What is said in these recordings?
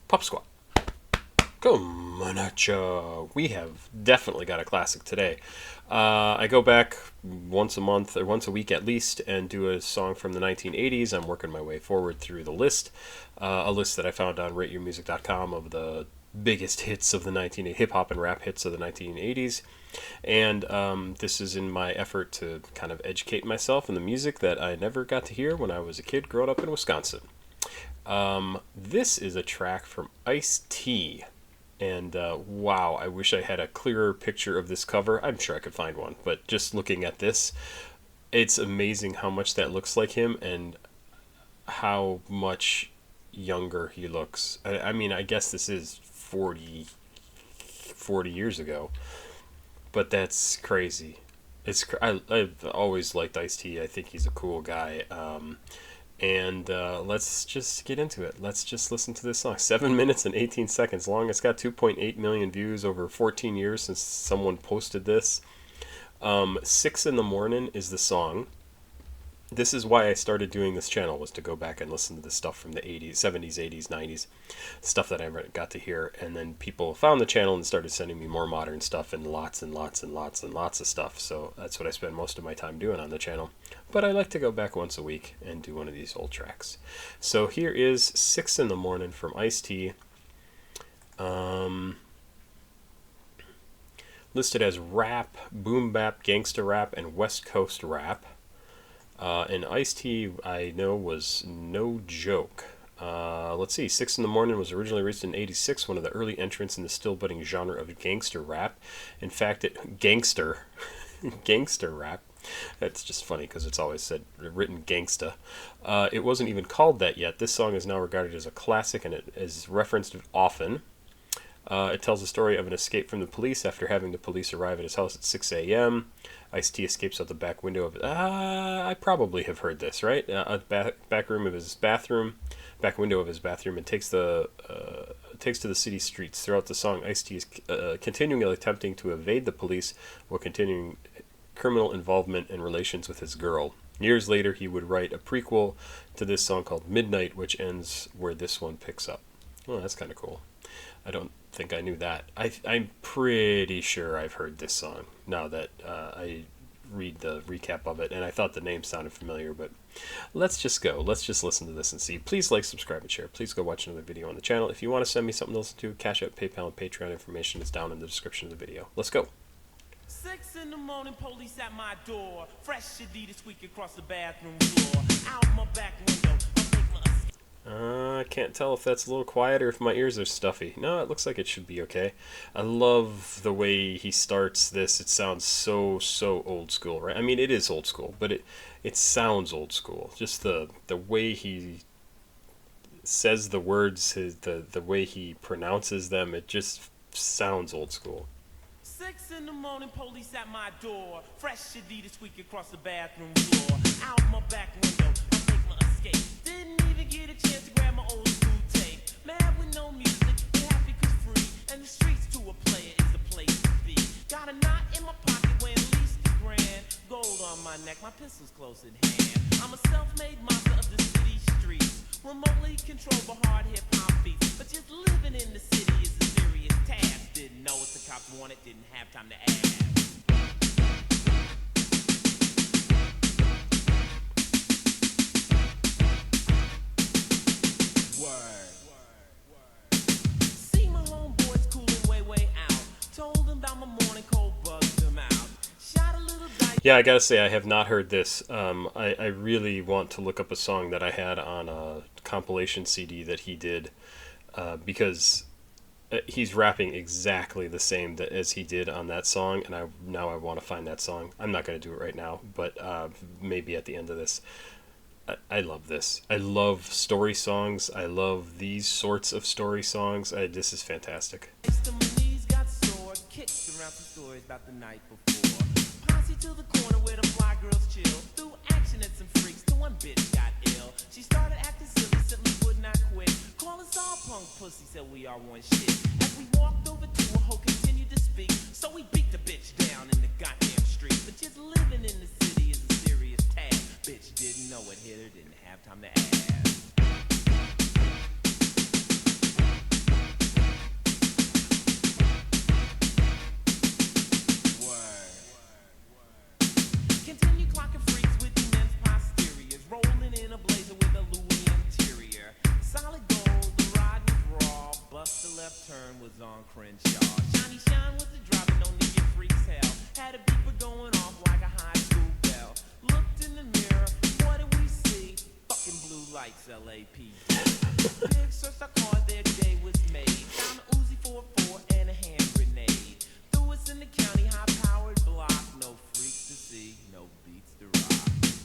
Pop Squat. Come on at ya. We have definitely got a classic today. I go back once a month or once a week at least and do a song from the 1980s. I'm working my way forward through the list, a list that I found on rateyourmusic.com of the biggest hits of the hip hop and rap hits of the 1980s. And this is in my effort to kind of educate myself in the music that I never got to hear when I was a kid growing up in Wisconsin. This is a track from Ice-T. And wow, I wish I had a clearer picture of this cover. I'm sure I could find one, but just looking at this, it's amazing how much that looks like him and how much younger he looks. I mean, I guess this is 40 years ago, but that's crazy. I've always liked Ice-T. I think he's a cool guy. And let's just get into it. Let's just listen to this song. 7 minutes and 18 seconds long. It's got 2.8 million views over 14 years since someone posted this. 6 in the Morning is the song. This is why I started doing this channel, was to go back and listen to the stuff from the 80s, 70s, 80s, 90s, stuff that I never got to hear. And then people found the channel and started sending me more modern stuff and lots and lots and lots and lots of stuff. So that's what I spend most of my time doing on the channel. But I like to go back once a week and do one of these old tracks. So here is 6 in the Morning from Ice-T. Listed as rap, boom bap, gangsta rap, and West Coast rap. And Ice-T, I know, was no joke. Let's see, 6 in the Morning was originally released in 86, one of the early entrants in the still budding genre of gangster rap. In fact, gangster rap. That's just funny because it's always said written gangsta. It wasn't even called that yet. This song is now regarded as a classic and it is referenced often. It tells the story of an escape from the police after having the police arrive at his house at 6 a.m. Ice-T escapes out the back window of... I probably have heard this, right? Back room of his bathroom, back window of his bathroom, and takes to the city streets. Throughout the song, Ice-T is continually attempting to evade the police while continuing criminal involvement and relations with his girl. Years later, he would write a prequel to this song called Midnight, which ends where this one picks up. Well, that's kind of cool. I don't think I knew that. I'm pretty sure I've heard this song now that I read the recap of it, and I thought the name sounded familiar, but let's just go. Let's just listen to this and see. Please like, subscribe, and share. Please go watch another video on the channel. If you want to send me something to listen to, CashApp, PayPal, and Patreon information is down in the description of the video. Let's go. 6 in the morning, police at my door. Fresh Adidas squeak across the bathroom floor. Out my back window. I can't tell if that's a little quiet or if my ears are stuffy. No, it looks like it should be okay. I love the way he starts this. It sounds so old school, right? I mean, it is old school, but it sounds old school. Just the way he says the words, the way he pronounces them, it just sounds old school. 6 in the morning, police at my door. Fresh Adidas squeak across the bathroom floor. Out my back window, I make my escape. Didn't even get a chance to grab my old school tape. Mad with no music, but happy 'cause free. And the streets to a player is the place to be. Got a knot in my pocket weighing at least $1,000. Gold on my neck, my pistol's close at hand. I'm a self-made monster of the city streets. Remotely controlled by hard hip-hop beats. But just living in the city is a serious task. Didn't know what the cops wanted, didn't have time to ask. See my homeboys cooling way out. Told them about my morning cold, bugged them out. Shot a little dice. Yeah, I gotta say, I have not heard this. I really want to look up a song that I had on a compilation CD that he did, because he's rapping exactly the same as he did on that song, and now I want to find that song. I'm not going to do it right now, but maybe at the end of this. I love this. I love story songs. I love these sorts of story songs. This is fantastic. My knees got sore, kicked around some stories about the night before. Posse to the corner where the fly girls chill. Threw action at some freaks till one bitch got ill. She started acting silly, simply would not quit. Call us all punk pussy, said we are one shit. As we walked over to her, hoe continued to speak. So we beat the bitch down in the goddamn street. But just living in the city is a serious task. Bitch didn't know it, hit her, didn't have time to ask. bust the left turn was on Crenshaw. Shiny Shine was the driver, no need to freaks hell. Had a beeper going off like a high school bell. Looked in the mirror, what did we see? Fucking blue lights, LAPD. Big searched our car, their day was made. Found a Uzi 44 and a hand grenade. Threw us in the county, high-powered block. No freaks to see, no beats to rock.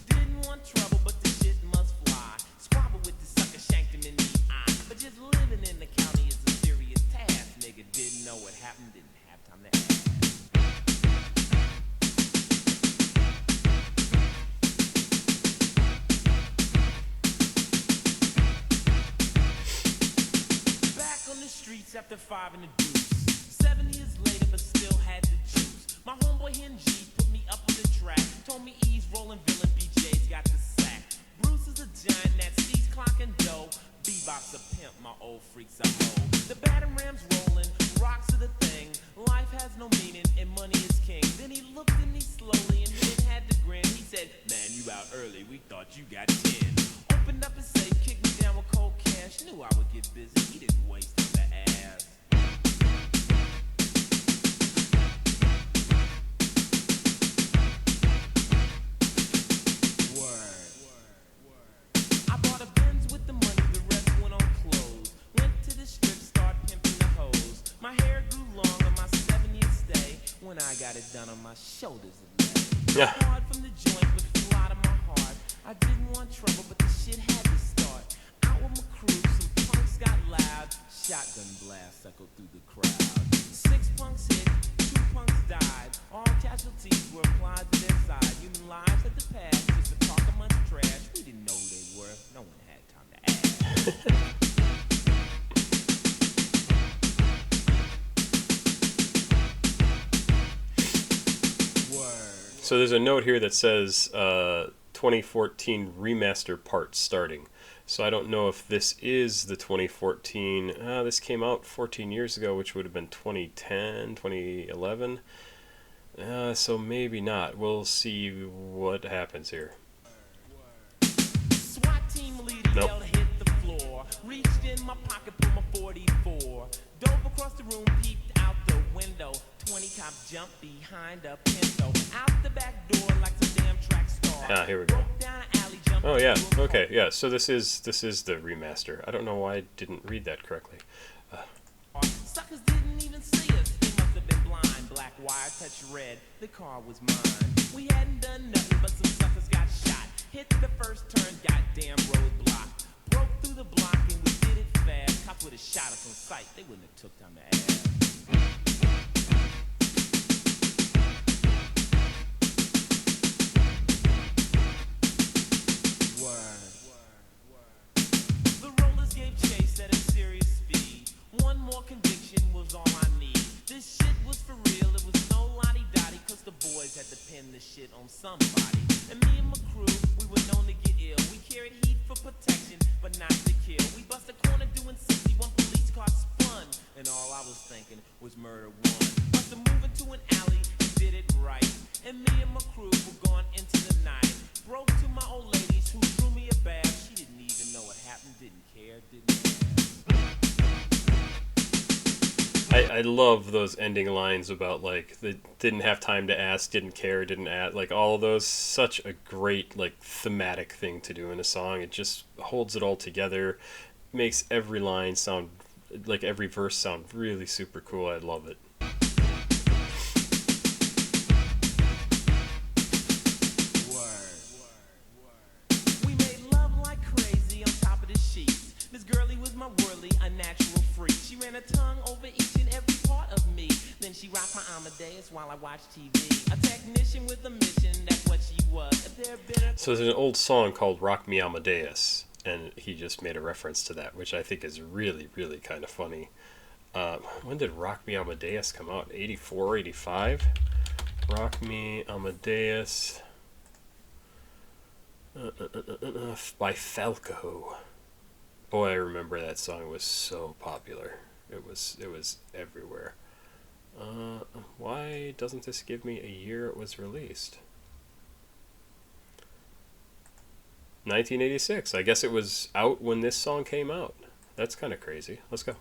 Didn't want trouble, but the shit must fly. Squabble with the sucker, shanked him in the eye. But just living in the county is a serious task. Nigga didn't know what happened, didn't have time to ask. Back on the streets after 5 in the deuce. 7 years later, but still had the juice. My homeboy Henry put me up on the track. Told me ease rolling villain, BJ's got the sack. Bruce is a giant that sees clock and dough. Bebop's a pimp, my old freak's a hoe. The battering ram's rolling, rocks are the thing. Life has no meaning and money is king. Then he looked at me slowly and then had to grin. He said, man, you out early, we thought you got 10. Opened up his safe, kicked me down with cold cash. Knew I would get busy, he didn't waste on the ass. I bought a Benz with the money, the rest went on clothes. Went to the strip, start pimping the hoes. My hair grew long on my 7-year stay. When I got it done on my shoulders and legs. Yeah. Hard from the joint, but flew out of my heart. I didn't want trouble, but the shit had to start. Out with my crew, some punks got loud. Shotgun blast echoed through the crowd. 6 punks hit, 2 punks died. All casualties were applied to their side. Human lives had to pass just to talk amongst trash. We didn't know who they were, no one had time to ask. So there's a note here that says 2014 remaster part starting. So I don't know if this is the 2014. This came out 14 years ago, which would have been 2010, 2011. So maybe not. We'll see what happens here. SWAT team leader Nope. yelled, hit the floor. Reached in my pocket, pulled my 44. Dove across the room, peeped out the window. 20 cops jumped behind a pinto. Out the back door like some damn track star. Ah, here we go. Broke down an alley, jumped Oh yeah, into a okay, car. yeah. So this is the remaster. I don't know why I didn't read that correctly. Suckers didn't even see us. They must have been blind. Black wire touched red. The car was mine. We hadn't done nothing, but some suckers got shot. Hit the first turn, goddamn roadblock. Broke through the block and we did it fast. Cops would have shot us on sight. They wouldn't have took time to ask. The rollers gave chase at a serious speed. One more conviction was all I need. This shit was for real, it was no lottie-dottie, cause the boys had to pin the shit on somebody. And me and my crew, we were known to get ill. We carried heat for protection, but not to kill. We bust a corner doing 60, one police car spun. And all I was thinking was murder one. Must have moved into an alley and did it right. And me and my crew were gone into the night. Broke to my old ladies who threw me a bath. She didn't even know what happened, didn't care, didn't ask. I love those ending lines about like they didn't have time to ask, didn't care, didn't ask, like all of those. Such a great like thematic thing to do in a song. It just holds it all together, makes every line sound like every verse sound really super cool. I love it. We made love like crazy on top of the sheets. This girlie was my whirly, a natural freak. She ran her tongue over each and every part of me. Then she rocked my Amadeus while I watched TV. A technician with a mission, that's what she was. If there had been a So there's an old song called Rock Me Amadeus, and he just made a reference to that, which I think is really, really kind of funny. When did Rock Me Amadeus come out? 84, 85? Rock Me Amadeus by Falco. Boy, I remember that song. It was so popular. It was everywhere. Why doesn't this give me a year it was released? 1986. I guess it was out when this song came out. That's kind of crazy. Let's go.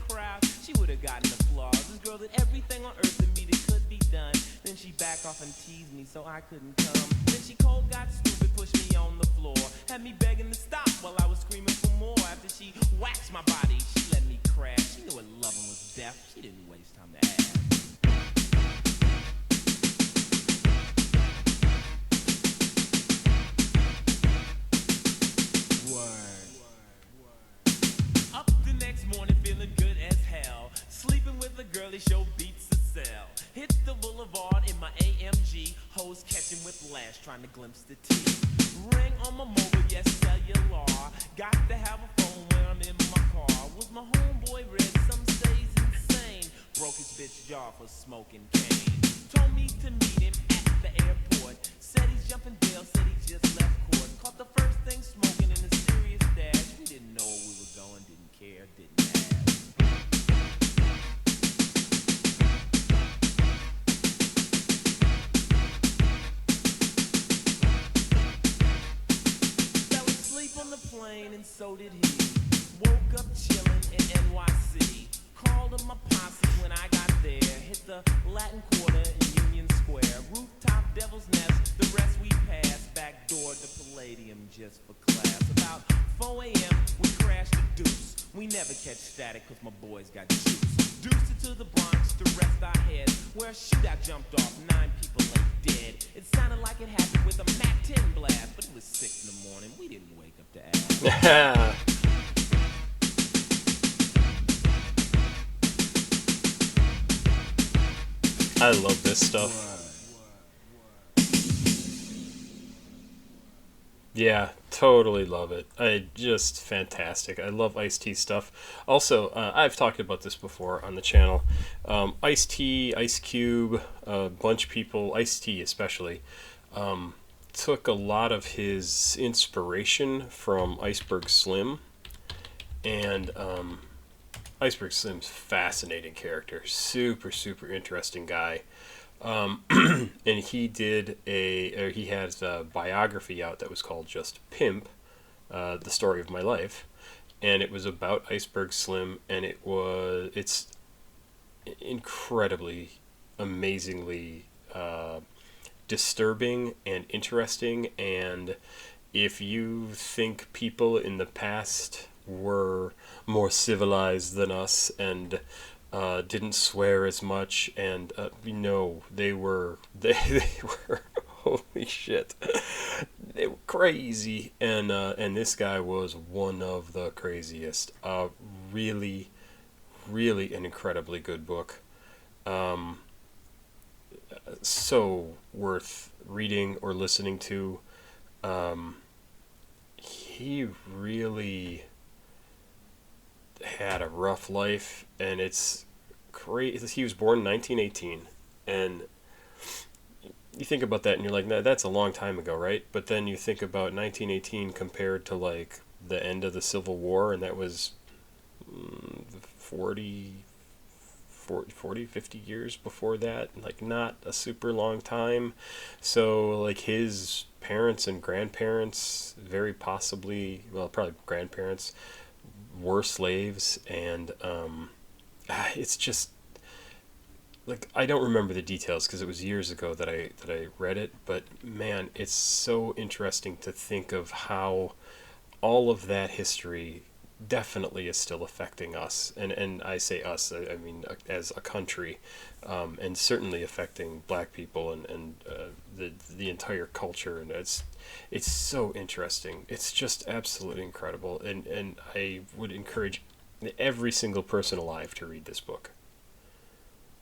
crowd, she would have gotten applause. This girl did everything on earth to me that could be done. Then she backed off and teased me so I couldn't come. Then she cold got stupid, pushed me on the floor. Had me begging to stop while I was screaming for more. After she waxed my body, she let me crash. She knew what loving was death. She didn't waste time to ask. Up the next morning feeling good as hell. Sleeping with a girlie show beats the cell. Hit the boulevard in my AMG. Hoes catching whiplash trying to glimpse the tea. Ring on my mobile, yes, cellular. Got to have a phone when I'm in my car. Was my homeboy red, some say he's insane. Broke his bitch jaw for smoking cane. Told me to meet him at the airport. Said he's jumping bail, said he just left court. Caught the first thing smoking in a serious dash. We didn't know where we were going, didn't care, didn't ask. Fell asleep on the plane and so did he. Woke up chillin' in NYC. Called up my posse when I got there. Hit the Latin Quarter in Union Square. Rooftop Devil's Nest, the rest we passed. Back door to Palladium just for class. About 4 a.m. we crashed the Deuce. We never catch static cause my boys got juice. Deuced it to the Bronx to rest our heads. Where a shootout jumped off, 9 people lay dead. It sounded like it happened with a Mac 10 blast. But it was 6 in the morning, we didn't wake up to ask. I love this stuff. Yeah, totally love it. Just fantastic. I love Ice-T stuff. Also, I've talked about this before on the channel. Ice-T, Ice Cube, a bunch of people, Ice-T especially, took a lot of his inspiration from Iceberg Slim. And Iceberg Slim's fascinating character. Super, super interesting guy. And he has a biography out that was called just Pimp, the story of my life, and it was about Iceberg Slim, and it's incredibly, amazingly disturbing and interesting. And if you think people in the past were more civilized than us and didn't swear as much, and they were holy shit, they were crazy, and this guy was one of the craziest. Really, really an incredibly good book. So worth reading or listening to. He really had a rough life, and it's great. He was born in 1918, and you think about that and you're like, that's a long time ago, right? But then you think about 1918 compared to like the end of the Civil War, and that was 40, 50 years before that, like not a super long time. So like his parents and grandparents, very possibly, well, probably grandparents, were slaves, and it's just like, I don't remember the details because it was years ago that I read it, but man, it's so interesting to think of how all of that history definitely is still affecting us, and I say us, I mean as a country, and certainly affecting black people and the entire culture, and it's so interesting. It's just absolutely incredible, and I would encourage every single person alive to read this book,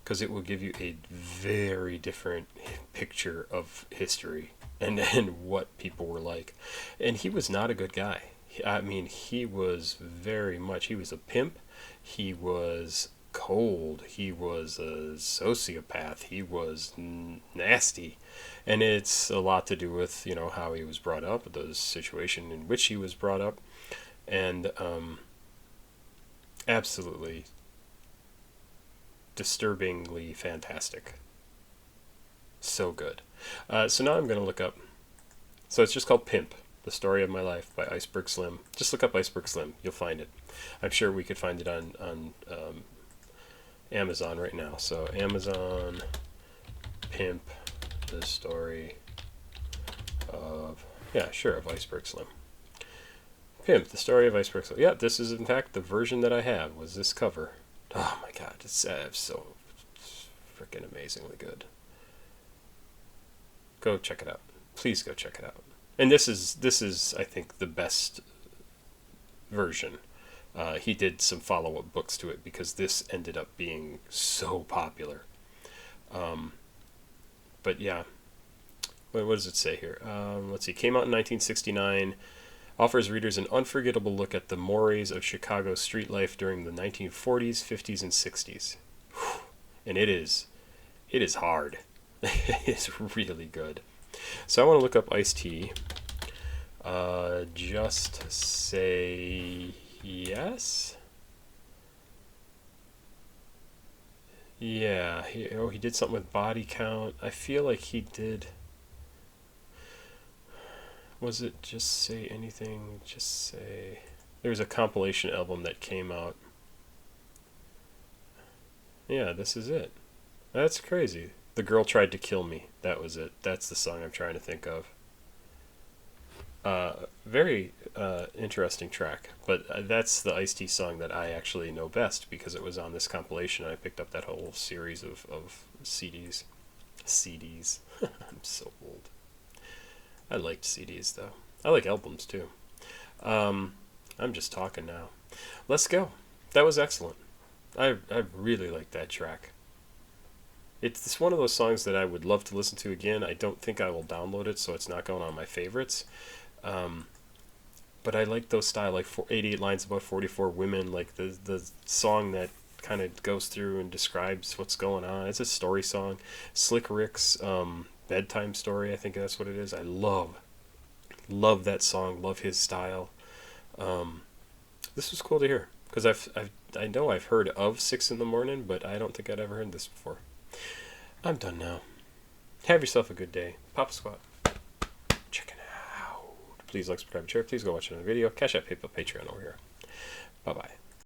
because it will give you a very different picture of history and what people were like. And he was not a good guy. I mean, he was he was a pimp, he was cold, he was a sociopath, he was nasty. And it's a lot to do with, how he was brought up, the situation in which he was brought up, and absolutely disturbingly fantastic. So good. So now I'm going to look up. So it's just called Pimp. The Story of My Life by Iceberg Slim. Just look up Iceberg Slim. You'll find it. I'm sure we could find it on Amazon right now. So Amazon, Pimp, The Story of... Yeah, sure, of Iceberg Slim. Pimp, The Story of Iceberg Slim. Yeah, this is in fact the version that I have, was this cover. Oh my god, it's so freaking amazingly good. Go check it out. Please go check it out. And this is I think the best version. He did some follow-up books to it because this ended up being so popular. But yeah, what does it say here? Let's see. Came out in 1969. Offers readers an unforgettable look at the mores of Chicago street life during the 1940s, 50s, and 60s. And it is hard. It's really good. So I want to look up Ice-T. Just say yes. Yeah. He did something with Body Count. I feel like he did. Was it Just Say Anything? Just Say... There was a compilation album that came out. Yeah, this is it. That's crazy. The Girl Tried to Kill Me. That was it. That's the song I'm trying to think of. Very interesting track. But that's the Ice-T song that I actually know best because it was on this compilation. I picked up that whole series of CDs. CDs. I'm so old. I liked CDs, though. I like albums, too. I'm just talking now. Let's go. That was excellent. I really like that track. It's one of those songs that I would love to listen to again. I don't think I will download it, so it's not going on my favorites. But I like those style, like 88 Lines About 44 Women, like the song that kind of goes through and describes what's going on. It's a story song. Slick Rick's Bedtime Story, I think that's what it is. I love that song. Love his style. This was cool to hear because I know I've heard of 6 in the Morning, but I don't think I'd ever heard this before. I'm done now. Have yourself a good day. Papa Squat. Check it out. Please like, subscribe, share. Please go watch another video. CashApp, PayPal, Patreon over here. Bye bye.